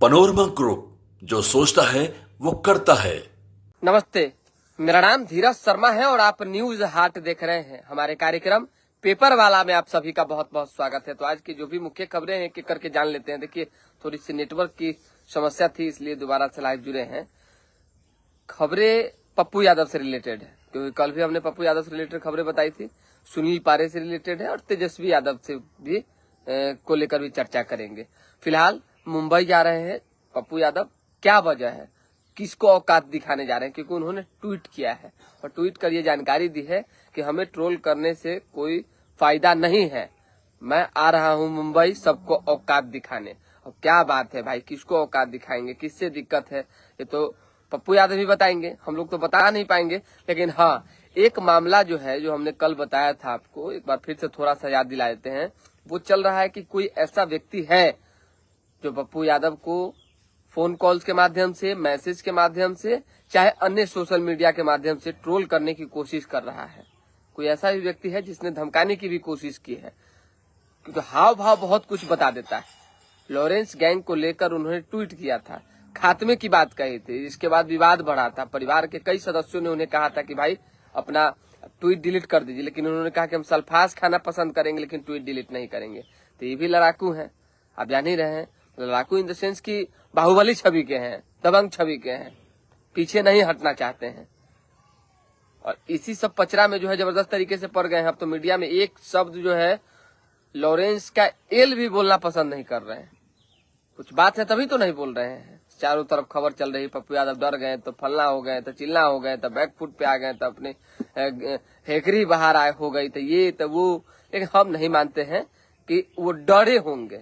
Panorama group, जो सोचता है वो करता है। नमस्ते, मेरा नाम धीरज शर्मा है और आप न्यूज हाट देख रहे हैं। हमारे कार्यक्रम पेपर वाला में आप सभी का बहुत बहुत स्वागत है। तो आज की जो भी मुख्य खबरें हैं एक करके जान लेते हैं। देखिए, थोड़ी सी नेटवर्क की समस्या थी, इसलिए दोबारा से लाइव जुड़े हैं। खबरें पप्पू यादव से रिलेटेड है, क्योंकि कल भी हमने पप्पू यादव से रिलेटेड खबरें बताई थी। सुनील पारे से रिलेटेड है और तेजस्वी यादव से भी को लेकर भी चर्चा करेंगे। फिलहाल मुंबई जा रहे हैं पप्पू यादव। क्या वजह है, किसको औकात दिखाने जा रहे हैं? क्योंकि उन्होंने ट्वीट किया है और ट्वीट कर ये जानकारी दी है कि हमें ट्रोल करने से कोई फायदा नहीं है, मैं आ रहा हूं मुंबई सबको औकात दिखाने। और क्या बात है भाई, किसको औकात दिखाएंगे, किससे दिक्कत है, ये तो पप्पू यादव भी बताएंगे, हम लोग तो बता नहीं पाएंगे। लेकिन हाँ, एक मामला जो है, जो हमने कल बताया था आपको, एक बार फिर से थोड़ा सा याद दिला देते हैं। वो चल रहा है कि कोई ऐसा व्यक्ति है जो पप्पू यादव को फोन कॉल्स के माध्यम से, मैसेज के माध्यम से, चाहे अन्य सोशल मीडिया के माध्यम से ट्रोल करने की कोशिश कर रहा है। कोई ऐसा भी व्यक्ति है जिसने धमकाने की भी कोशिश की है, क्योंकि हाव भाव बहुत कुछ बता देता है। लॉरेंस गैंग को लेकर उन्होंने ट्वीट किया था, खात्मे की बात कही थी, इसके बाद विवाद बढ़ा था। परिवार के कई सदस्यों ने उन्हें कहा था कि भाई अपना ट्वीट डिलीट कर दीजिए, लेकिन उन्होंने कहा कि हम सल्फास खाना पसंद करेंगे लेकिन ट्वीट डिलीट नहीं करेंगे। तो ये भी लड़ाकू हैं, आप जान ही रहे हैं। लड़ाकू इन द सेंस की बाहुबली छवि के हैं, दबंग छवि के हैं, पीछे नहीं हटना चाहते हैं। और इसी सब पचरा में जो है जबरदस्त तरीके से पड़ गए हैं। अब तो मीडिया में एक शब्द जो है लॉरेंस का एल भी बोलना पसंद नहीं कर रहे हैं। कुछ बात है तभी तो नहीं बोल रहे हैं। चारों तरफ खबर चल रही, पप्पू यादव डर गए तो फलना हो गए, तो चिल्ला हो गए, तो बैकफुट पे आ गए, तो अपने हेकरी बाहर आए हो गई, तो ये तो वो। लेकिन हम नहीं मानते हैं कि वो डरे होंगे।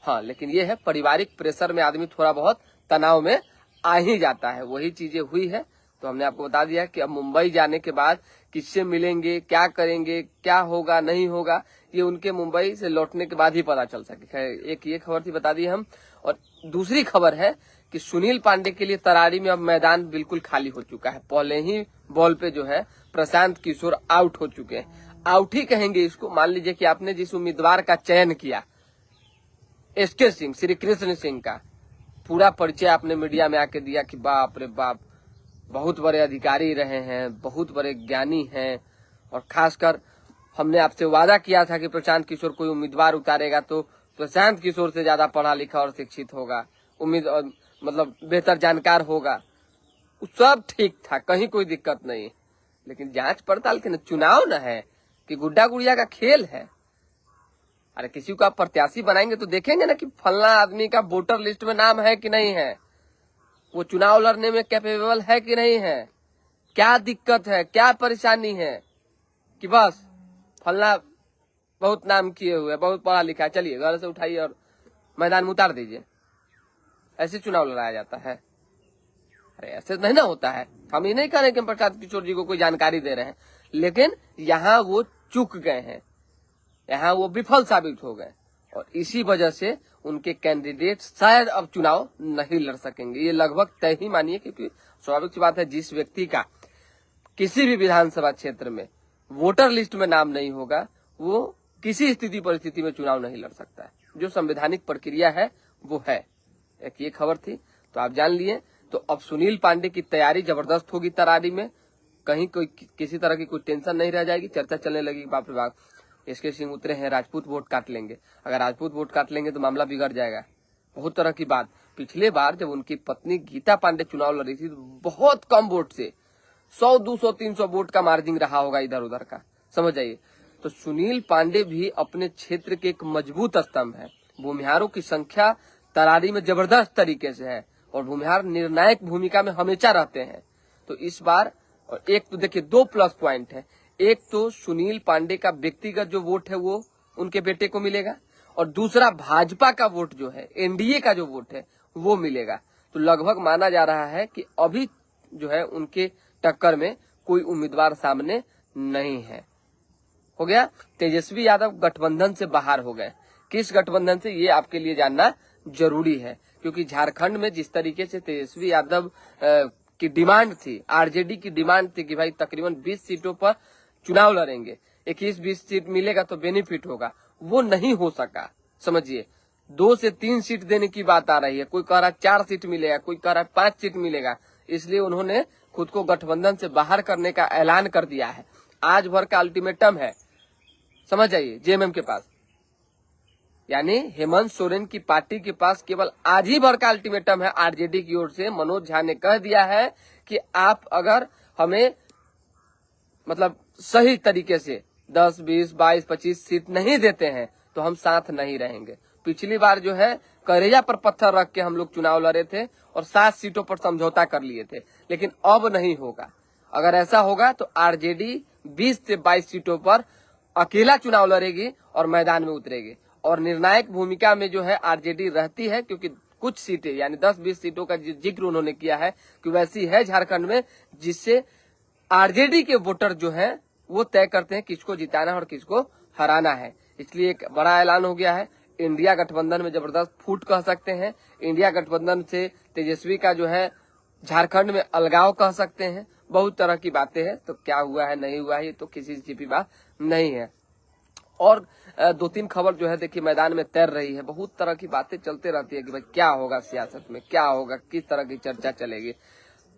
हाँ, लेकिन ये है, पारिवारिक प्रेशर में आदमी थोड़ा बहुत तनाव में आ ही जाता है, वही चीजें हुई है। तो हमने आपको बता दिया कि अब मुंबई जाने के बाद किससे मिलेंगे, क्या करेंगे, क्या होगा नहीं होगा, ये उनके मुंबई से लौटने के बाद ही पता चल सके। एक ये खबर थी, बता दी हम। और दूसरी खबर है कि सुनील पांडे के लिए तरारी में अब मैदान बिल्कुल खाली हो चुका है। पहले ही बॉल पे जो है प्रशांत किशोर आउट हो चुके हैं। आउट ही कहेंगे इसको। मान लीजिए कि आपने जिस उम्मीदवार का चयन किया, एसके सिंह, श्री कृष्ण सिंह का पूरा परिचय आपने मीडिया में आके दिया कि बाप रे बाप, बहुत बड़े अधिकारी रहे हैं, बहुत बड़े ज्ञानी हैं, और खासकर हमने आपसे वादा किया था कि प्रशांत किशोर कोई उम्मीदवार उतारेगा तो प्रशांत किशोर से ज्यादा पढ़ा लिखा और शिक्षित होगा, मतलब बेहतर जानकार होगा। सब ठीक था, कहीं कोई दिक्कत नहीं। लेकिन जांच पड़ताल के न, चुनाव न है कि गुड्डा गुड़िया का खेल है। अरे किसी को आप प्रत्याशी बनाएंगे तो देखेंगे ना कि फलना आदमी का वोटर लिस्ट में नाम है कि नहीं है, वो चुनाव लड़ने में कैपेबल है कि नहीं है, क्या दिक्कत है, क्या परेशानी है, कि बस फलना बहुत नाम किए हुए, बहुत पढ़ा लिखा है, चलिए घर से उठाइए और मैदान में उतार दीजिए। ऐसे चुनाव लड़ाया जाता है? अरे ऐसे नहीं ना होता है। हम ये नहीं कह रहे कि हम प्रशांत किशोर जी को कोई जानकारी दे रहे हैं, लेकिन यहाँ वो चूक गए हैं, यहाँ वो विफल साबित हो गए, और इसी वजह से उनके कैंडिडेट शायद अब चुनाव नहीं लड़ सकेंगे। ये लगभग तय ही मानिए, क्योंकि स्वाभाविक सी बात है, जिस व्यक्ति का किसी भी विधानसभा क्षेत्र में वोटर लिस्ट में नाम नहीं होगा, वो किसी स्थिति परिस्थिति में चुनाव नहीं लड़ सकता है। जो संवैधानिक प्रक्रिया है वो है। एक ये खबर थी, तो आप जान लिए। तो अब सुनील पांडे की तैयारी जबरदस्त होगी तरारी में, कहीं कोई किसी तरह की कोई टेंशन नहीं रह जाएगी। चर्चा चलने लगी, बाप रे बाप, एसके सिंह उतरे हैं, राजपूत वोट काट लेंगे। अगर राजपूत वोट काट लेंगे तो मामला बिगड़ जाएगा। बहुत तरह की बात। पिछले बार जब उनकी पत्नी गीता पांडे चुनाव लड़ी थी, तो बहुत कम वोट से 100, 200, 300 वोट का मार्जिन रहा होगा इधर उधर का, समझ जाइए। तो सुनील पांडे भी अपने क्षेत्र के एक मजबूत स्तंभ है। भूमिहारों की संख्या तरारी में जबरदस्त तरीके से है, और भूमिहार निर्णायक भूमिका में हमेशा रहते हैं। तो इस बार, और एक तो देखिए 2 प्लस पॉइंट है। एक तो सुनील पांडे का व्यक्तिगत जो वोट है वो उनके बेटे को मिलेगा, और दूसरा भाजपा का वोट जो है, एनडीए का जो वोट है वो मिलेगा। तो लगभग माना जा रहा है कि अभी जो है उनके टक्कर में कोई उम्मीदवार सामने नहीं है। हो गया। तेजस्वी यादव गठबंधन से बाहर हो गए। किस गठबंधन से, ये आपके लिए जानना जरूरी है, क्योंकि झारखंड में जिस तरीके से तेजस्वी यादव की डिमांड थी, आरजेडी की डिमांड थी कि भाई तकरीबन 20 सीटों पर चुनाव लड़ेंगे, 21-20 सीट मिलेगा तो बेनिफिट होगा, वो नहीं हो सका। समझिए, 2 से 3 सीट देने की बात आ रही है, कोई कह रहा है 4 सीट मिलेगा, कोई कह रहा है 5 सीट मिलेगा। इसलिए उन्होंने खुद को गठबंधन से बाहर करने का ऐलान कर दिया है। आज भर का अल्टीमेटम है, समझ जाइए, जेएमएम के पास, यानी हेमंत सोरेन की पार्टी के पास केवल आज ही भर का अल्टीमेटम है। आरजेडी की ओर से मनोज झा ने कह दिया है कि आप अगर हमें मतलब सही तरीके से 10, 20, 22, 25 सीट नहीं देते हैं तो हम साथ नहीं रहेंगे। पिछली बार जो है करेजा पर पत्थर रख के हम लोग चुनाव लड़े थे और 7 सीटों पर समझौता कर लिए थे, लेकिन अब नहीं होगा। अगर ऐसा होगा तो आरजेडी 20 से 22 सीटों पर अकेला चुनाव लड़ेगी और मैदान में उतरेगी। और निर्णायक भूमिका में जो है आरजेडी रहती है, क्योंकि कुछ सीटें यानी 10-20 सीटों का जिक्र उन्होंने किया है कि वैसी है झारखंड में, जिससे आरजेडी के वोटर जो हैं वो तय करते हैं किसको जिताना है और किसको हराना है। इसलिए एक बड़ा ऐलान हो गया है। इंडिया गठबंधन में जबरदस्त फूट कह सकते हैं। इंडिया गठबंधन से तेजस्वी का जो है झारखंड में अलगाव कह सकते हैं। बहुत तरह की बातें हैं, तो क्या हुआ है नहीं हुआ है ये तो किसी से छिपी बात नहीं है। और 2-3 खबर जो है देखिए मैदान में तैर रही है। बहुत तरह की बातें चलते रहती है कि भाई क्या होगा सियासत में, क्या होगा, किस तरह की चर्चा चलेगी।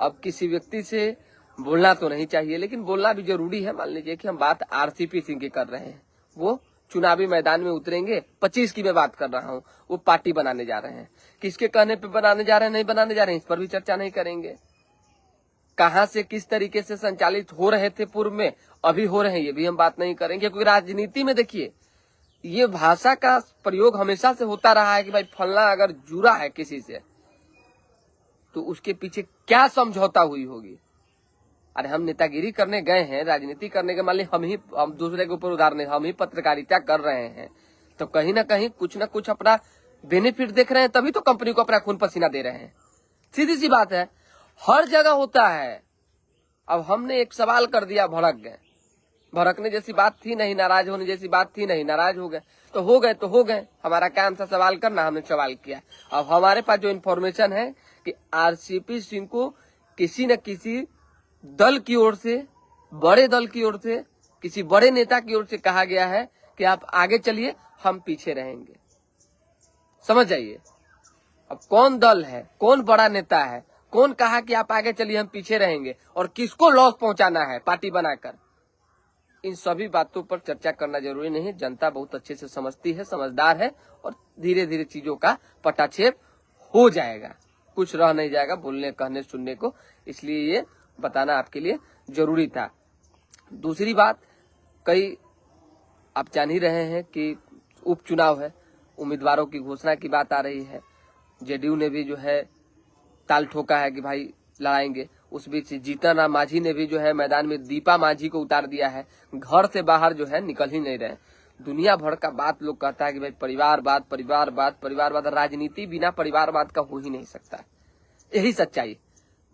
अब किसी व्यक्ति से बोलना तो नहीं चाहिए, लेकिन बोलना भी जरूरी है। मान लीजिए कि हम बात आरसीपी सिंह की कर रहे हैं, वो चुनावी मैदान में उतरेंगे। 25 की मैं बात कर रहा हूँ, वो पार्टी बनाने जा रहे हैं। किसके कहने पे बनाने जा रहे हैं, नहीं बनाने जा रहे हैं, इस पर भी चर्चा नहीं करेंगे। कहां से किस तरीके से संचालित हो रहे थे पूर्व में, अभी हो रहे हैं, ये भी हम बात नहीं करेंगे। क्योंकि राजनीति में देखिए ये भाषा का प्रयोग हमेशा से होता रहा है कि भाई फलना अगर जुड़ा है किसी से तो उसके पीछे क्या समझौता हुई होगी। अरे हम नेतागिरी करने गए हैं, राजनीति करने के, मान ली हम दूसरे के ऊपर उदाहरण, हम ही पत्रकारिता कर रहे हैं, तो कहीं ना कहीं कुछ ना कुछ अपना बेनिफिट देख रहे हैं, तभी तो कंपनी को अपना खून पसीना दे रहे हैं। सीधी सी बात है, हर जगह होता है। अब हमने एक सवाल कर दिया, भड़क गए। भड़कने जैसी बात थी नहीं, नाराज होने जैसी बात थी नहीं, नाराज हो गए तो हो गए, तो हो गए। हमारा काम था सवाल करना, हमने सवाल किया। अब हमारे पास जो इन्फॉर्मेशन है कि आरसीपी सिंह को किसी न किसी दल की ओर से, बड़े दल की ओर से, किसी बड़े नेता की ओर से कहा गया है कि आप आगे चलिए, हम पीछे रहेंगे। समझ जाइए, अब कौन दल है, कौन बड़ा नेता है, कौन कहा कि आप आगे चलिए हम पीछे रहेंगे, और किसको लॉस पहुंचाना है पार्टी बनाकर, इन सभी बातों पर चर्चा करना जरूरी नहीं है। जनता बहुत अच्छे से समझती है, समझदार है, और धीरे धीरे चीजों का पटाक्षेप हो जाएगा। कुछ रह नहीं जाएगा बोलने, कहने, सुनने को। इसलिए ये बताना आपके लिए जरूरी था। दूसरी बात, कई आप जान ही रहे हैं कि उपचुनाव है, उम्मीदवारों की घोषणा की बात आ रही है। जेडीयू ने भी जो है ताल ठोका है कि भाई लड़ाएंगे। उस बीच जीतन राम मांझी ने भी जो है मैदान में दीपा मांझी को उतार दिया है। घर से बाहर जो है निकल ही नहीं रहे। दुनिया भर का बात लोग कहता है कि भाई परिवारवाद, परिवारवाद, परिवारवाद। राजनीति बिना परिवारवाद का हो ही नहीं सकता, यही सच्चाई।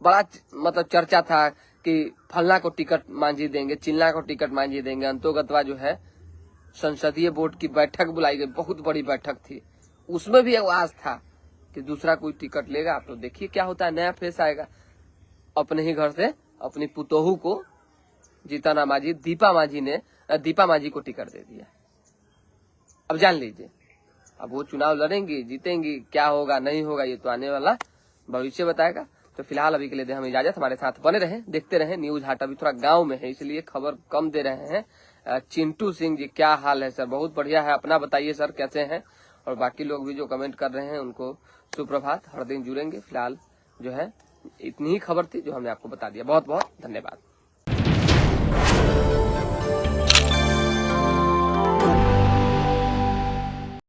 बड़ा मतलब चर्चा था कि फलना को टिकट मांझी देंगे, चिल्ला को टिकट मांझी देंगे। अंतोगतवा जो है संसदीय बोर्ड की बैठक बुलाई गई, बहुत बड़ी बैठक थी, उसमें भी आवाज था कि दूसरा कोई टिकट लेगा तो देखिए क्या होता है, नया फेस आएगा। अपने ही घर से अपनी पुतोहू को जीतन राम मांझी, दीपा मांझी को टिकट दे दिया। अब जान लीजिए, अब वो चुनाव लड़ेंगी, जीतेंगी, क्या होगा नहीं होगा ये तो आने वाला भविष्य बताएगा। तो फिलहाल अभी के लिए हम इजाजत, हमारे साथ बने रहें, देखते रहें न्यूज हाट। अभी थोड़ा गांव में है इसलिए खबर कम दे रहे हैं। चिंटू सिंह जी, क्या हाल है सर? बहुत बढ़िया है, अपना बताइए सर कैसे हैं? और बाकी लोग भी जो कमेंट कर रहे हैं उनको सुप्रभात, हर दिन जुड़ेंगे। फिलहाल जो है इतनी ही खबर थी जो हमने आपको बता दिया। बहुत बहुत धन्यवाद।